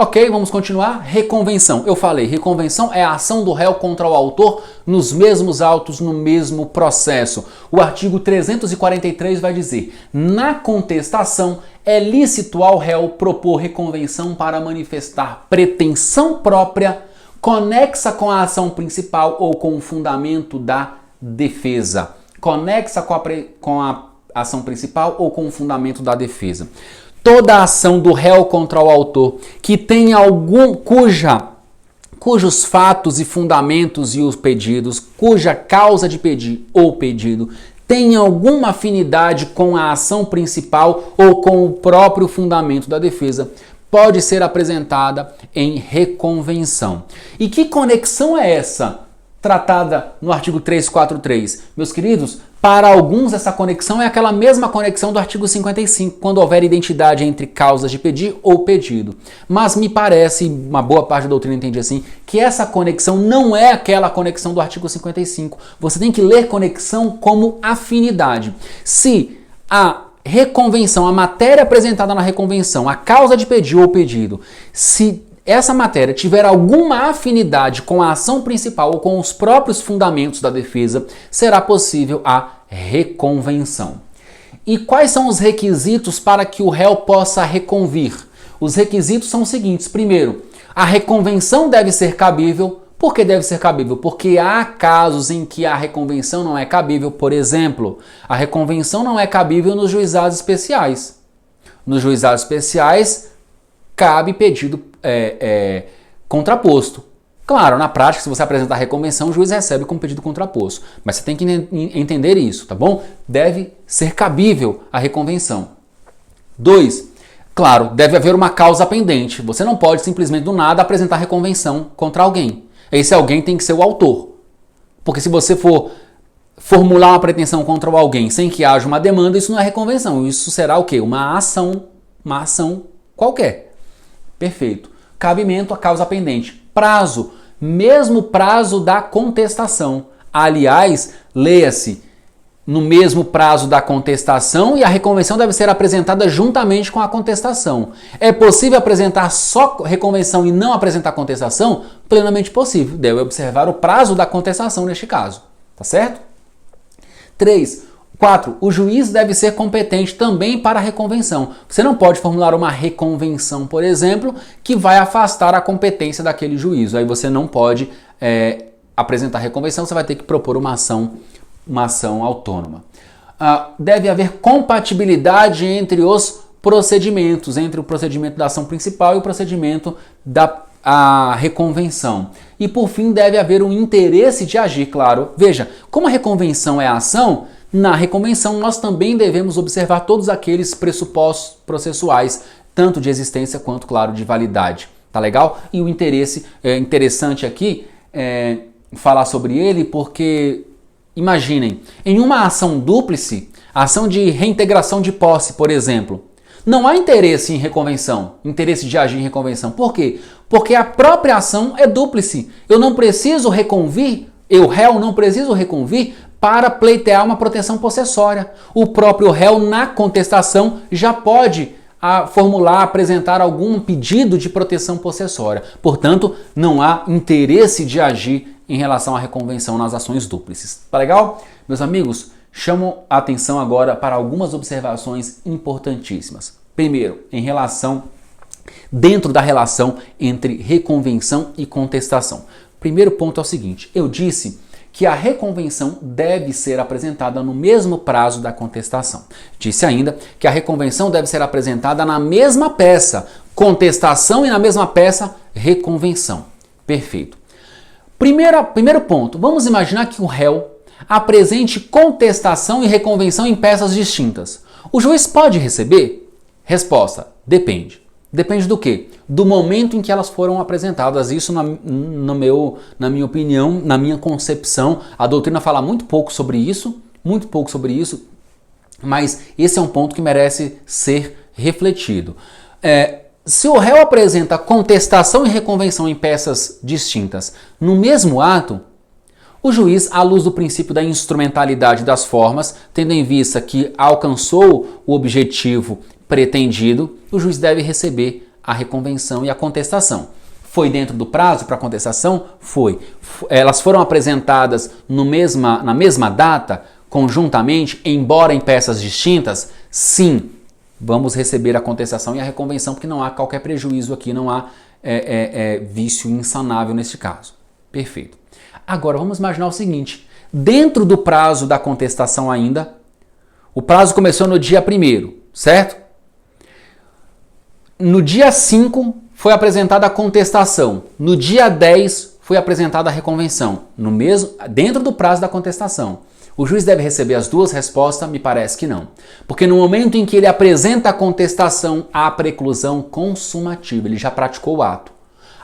Ok, vamos continuar. Reconvenção. Eu falei, reconvenção é a ação do réu contra o autor nos mesmos autos, no mesmo processo. O artigo 343 vai dizer: na contestação é lícito ao réu propor reconvenção para manifestar pretensão própria conexa com a ação principal ou com o fundamento da defesa. Conexa com a ação principal ou com o fundamento da defesa. Toda ação do réu contra o autor que tenha cujos fatos e fundamentos e os pedidos, cuja causa de pedir ou pedido tem alguma afinidade com a ação principal ou com o próprio fundamento da defesa, pode ser apresentada em reconvenção. E que conexão é essa tratada no artigo 343? Meus queridos, para alguns essa conexão é aquela mesma conexão do artigo 55, quando houver identidade entre causas de pedir ou pedido. Mas me parece, uma boa parte da doutrina entende assim, que essa conexão não é aquela conexão do artigo 55. Você tem que ler conexão como afinidade. Se a reconvenção, a matéria apresentada na reconvenção, a causa de pedir ou pedido, se essa matéria tiver alguma afinidade com a ação principal ou com os próprios fundamentos da defesa, será possível a reconvenção. E quais são os requisitos para que o réu possa reconvir? Os requisitos são os seguintes. Primeiro, a reconvenção deve ser cabível. Por que deve ser cabível? Porque há casos em que a reconvenção não é cabível. Por exemplo, a reconvenção não é cabível nos juizados especiais. Nos juizados especiais, cabe pedido contraposto. Claro, na prática, se você apresentar a reconvenção, o juiz recebe como pedido contraposto. Mas você tem que entender isso, tá bom? Deve ser cabível a reconvenção. 2. Claro, deve haver uma causa pendente. Você não pode simplesmente do nada apresentar reconvenção contra alguém. Esse alguém tem que ser o autor. Porque se você for formular uma pretensão contra alguém sem que haja uma demanda, isso não é reconvenção. Isso será o quê? Uma ação qualquer. Perfeito. Cabimento, a causa pendente. Prazo, mesmo prazo da contestação. Aliás, leia-se, no mesmo prazo da contestação, e a reconvenção deve ser apresentada juntamente com a contestação. É possível apresentar só reconvenção e não apresentar contestação? Plenamente possível. Deve observar o prazo da contestação neste caso. Tá certo? 4. O juiz deve ser competente também para a reconvenção. Você não pode formular uma reconvenção, por exemplo, que vai afastar a competência daquele juízo. Aí você não pode apresentar reconvenção, você vai ter que propor uma ação autônoma. Deve haver compatibilidade entre os procedimentos, entre o procedimento da ação principal e o procedimento da reconvenção. E por fim, deve haver um interesse de agir, claro. Veja, como a reconvenção é a ação, na reconvenção nós também devemos observar todos aqueles pressupostos processuais, tanto de existência quanto, claro, de validade. Tá legal? E o interesse interessante aqui falar sobre ele, porque imaginem, em uma ação dúplice, ação de reintegração de posse, por exemplo, não há interesse em reconvenção, interesse de agir em reconvenção. Por quê? Porque a própria ação é dúplice. Eu não preciso reconvir, réu, não preciso reconvir para pleitear uma proteção possessória. O próprio réu, na contestação, já pode apresentar algum pedido de proteção possessória. Portanto, não há interesse de agir em relação à reconvenção nas ações dúplices. Tá legal? Meus amigos, chamo a atenção agora para algumas observações importantíssimas. Primeiro, dentro da relação entre reconvenção e contestação. Primeiro ponto é o seguinte: eu disse que a reconvenção deve ser apresentada no mesmo prazo da contestação. Disse ainda que a reconvenção deve ser apresentada na mesma peça, contestação, e na mesma peça, reconvenção. Perfeito. Primeiro ponto, vamos imaginar que o réu apresente contestação e reconvenção em peças distintas. O juiz pode receber? Resposta: depende. Depende do quê? Do momento em que elas foram apresentadas. Isso, na minha opinião, na minha concepção, a doutrina fala muito pouco sobre isso, mas esse é um ponto que merece ser refletido. Se o réu apresenta contestação e reconvenção em peças distintas no mesmo ato, o juiz, à luz do princípio da instrumentalidade das formas, tendo em vista que alcançou o objetivo pretendido, o juiz deve receber a reconvenção e a contestação. Foi dentro do prazo para contestação? Foi. Elas foram apresentadas na mesma data, conjuntamente, embora em peças distintas? Sim. Vamos receber a contestação e a reconvenção, porque não há qualquer prejuízo aqui, não há vício insanável neste caso. Perfeito. Agora vamos imaginar o seguinte, dentro do prazo da contestação ainda, o prazo começou no dia 1º, certo? No dia 5 foi apresentada a contestação, no dia 10 foi apresentada a reconvenção, dentro do prazo da contestação. O juiz deve receber as duas respostas? Me parece que não. Porque no momento em que ele apresenta a contestação, há preclusão consumativa, ele já praticou o ato.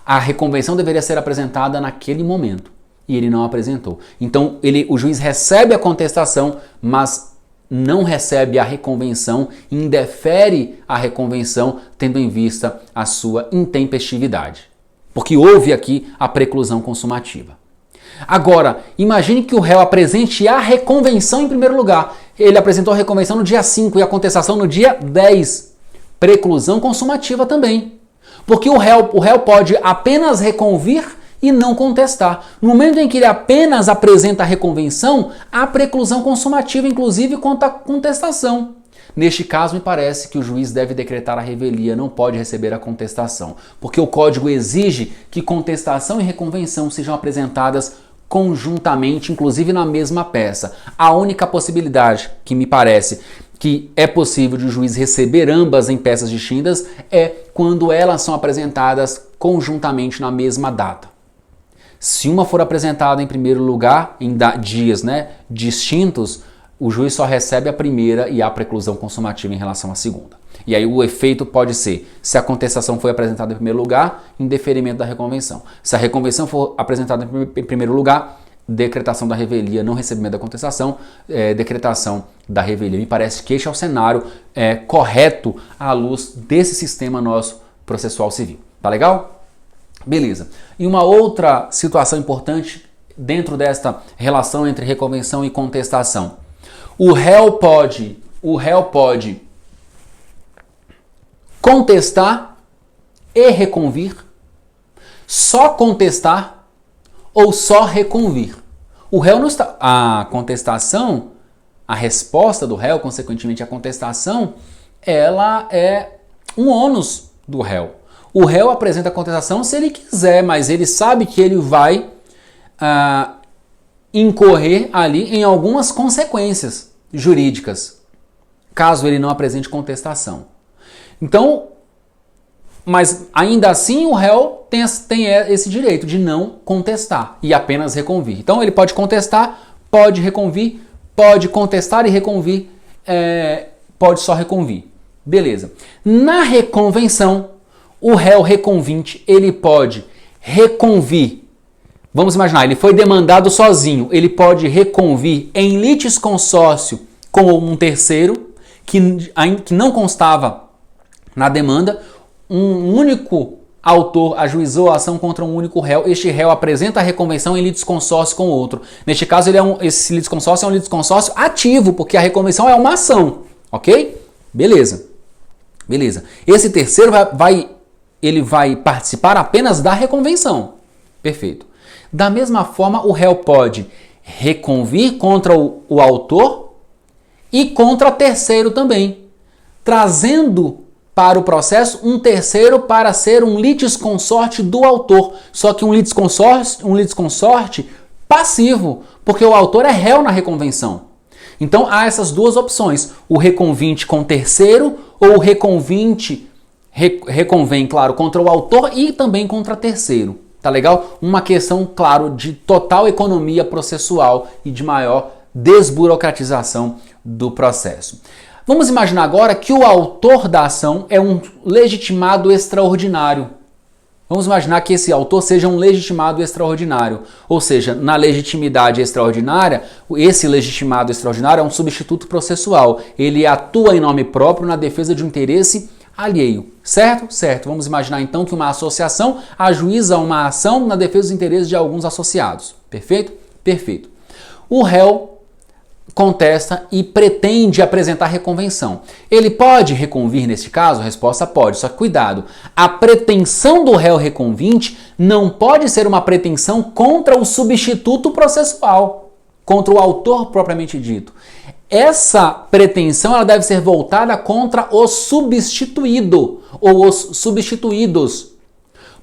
A reconvenção deveria ser apresentada naquele momento e ele não apresentou. Então o juiz recebe a contestação, mas não recebe a reconvenção, indefere a reconvenção, tendo em vista a sua intempestividade. Porque houve aqui a preclusão consumativa. Agora, imagine que o réu apresente a reconvenção em primeiro lugar. Ele apresentou a reconvenção no dia 5 e a contestação no dia 10. Preclusão consumativa também. Porque o réu pode apenas reconvir e não contestar. No momento em que ele apenas apresenta a reconvenção, há preclusão consumativa, inclusive quanto à contestação. Neste caso, me parece que o juiz deve decretar a revelia, não pode receber a contestação, porque o Código exige que contestação e reconvenção sejam apresentadas conjuntamente, inclusive na mesma peça. A única possibilidade que me parece que é possível de o juiz receber ambas em peças distintas é quando elas são apresentadas conjuntamente na mesma data. Se uma for apresentada em primeiro lugar, em dias distintos, o juiz só recebe a primeira e há preclusão consumativa em relação à segunda. E aí o efeito pode ser, se a contestação foi apresentada em primeiro lugar, em deferimento da reconvenção. Se a reconvenção for apresentada em primeiro lugar, decretação da revelia, não recebimento da contestação, decretação da revelia. Me parece que este é o cenário correto à luz desse sistema nosso processual civil. Tá legal? Beleza. E uma outra situação importante dentro desta relação entre reconvenção e contestação. O réu pode contestar e reconvir, só contestar ou só reconvir. O réu não está... A contestação, a resposta do réu, consequentemente a contestação, ela é um ônus do réu. O réu apresenta a contestação se ele quiser, mas ele sabe que ele vai incorrer ali em algumas consequências jurídicas, caso ele não apresente contestação. Então, mas ainda assim o réu tem esse direito de não contestar e apenas reconvir. Então ele pode contestar, pode reconvir, pode contestar e reconvir, pode só reconvir. Beleza. Na reconvenção, o réu reconvinte, ele pode reconvir. Vamos imaginar, ele foi demandado sozinho, ele pode reconvir em litisconsórcio com um terceiro que não constava na demanda, um único autor ajuizou a ação contra um único réu, este réu apresenta a reconvenção em litisconsórcio com outro. Neste caso, esse litisconsórcio é um litisconsórcio ativo, porque a reconvenção é uma ação, ok? Beleza. Esse terceiro ele vai participar apenas da reconvenção. Perfeito. Da mesma forma, o réu pode reconvir contra o autor e contra terceiro também, trazendo para o processo um terceiro para ser um litisconsorte do autor. Só que um litisconsorte passivo, porque o autor é réu na reconvenção. Então há essas duas opções, o reconvinte com terceiro ou o reconvinte reconvém, claro, contra o autor e também contra terceiro. Tá legal? Uma questão, claro, de total economia processual e de maior desburocratização do processo. Vamos imaginar agora que o autor da ação é um legitimado extraordinário. Vamos imaginar que esse autor seja um legitimado extraordinário. Ou seja, na legitimidade extraordinária, esse legitimado extraordinário é um substituto processual. Ele atua em nome próprio na defesa de um interesse alheio. Certo? Certo. Vamos imaginar então que uma associação ajuiza uma ação na defesa dos interesses de alguns associados. Perfeito? Perfeito. O réu contesta e pretende apresentar reconvenção. Ele pode reconvir neste caso? A resposta pode, só que cuidado. A pretensão do réu reconvinte não pode ser uma pretensão contra o substituto processual, contra o autor propriamente dito. Essa pretensão ela deve ser voltada contra o substituído ou os substituídos.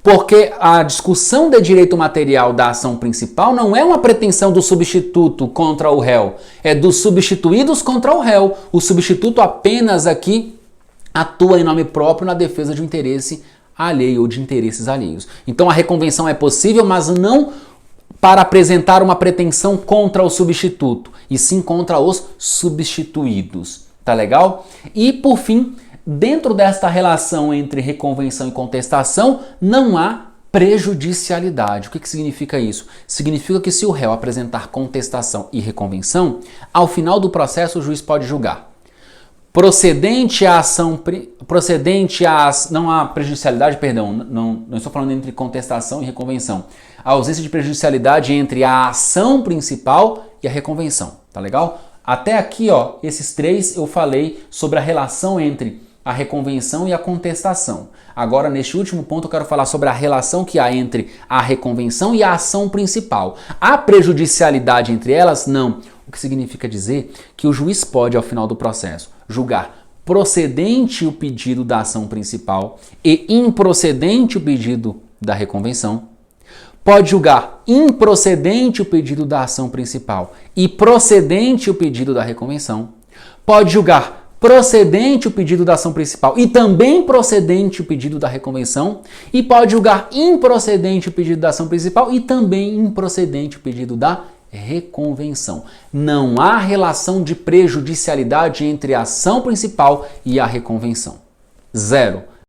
Porque a discussão de direito material da ação principal não é uma pretensão do substituto contra o réu, é dos substituídos contra o réu. O substituto apenas aqui atua em nome próprio na defesa de um interesse alheio ou de interesses alheios. Então a reconvenção é possível, mas não para apresentar uma pretensão contra o substituto, e sim contra os substituídos. Tá legal? E por fim, dentro desta relação entre reconvenção e contestação, não há prejudicialidade. O que significa isso? Significa que se o réu apresentar contestação e reconvenção, ao final do processo o juiz pode julgar. Não há prejudicialidade, perdão, não estou falando entre contestação e reconvenção. A ausência de prejudicialidade entre a ação principal e a reconvenção, tá legal? Até aqui, ó, esses três eu falei sobre a relação entre a reconvenção e a contestação. Agora, neste último ponto, eu quero falar sobre a relação que há entre a reconvenção e a ação principal. Há prejudicialidade entre elas? Não. O que significa dizer que o juiz pode, ao final do processo, julgar procedente o pedido da ação principal e improcedente o pedido da reconvenção. Pode julgar improcedente o pedido da ação principal e procedente o pedido da reconvenção. Pode julgar procedente o pedido da ação principal e também procedente o pedido da reconvenção, e pode julgar improcedente o pedido da ação principal e também improcedente o pedido da reconvenção. Não há relação de prejudicialidade entre a ação principal e a reconvenção. Zero.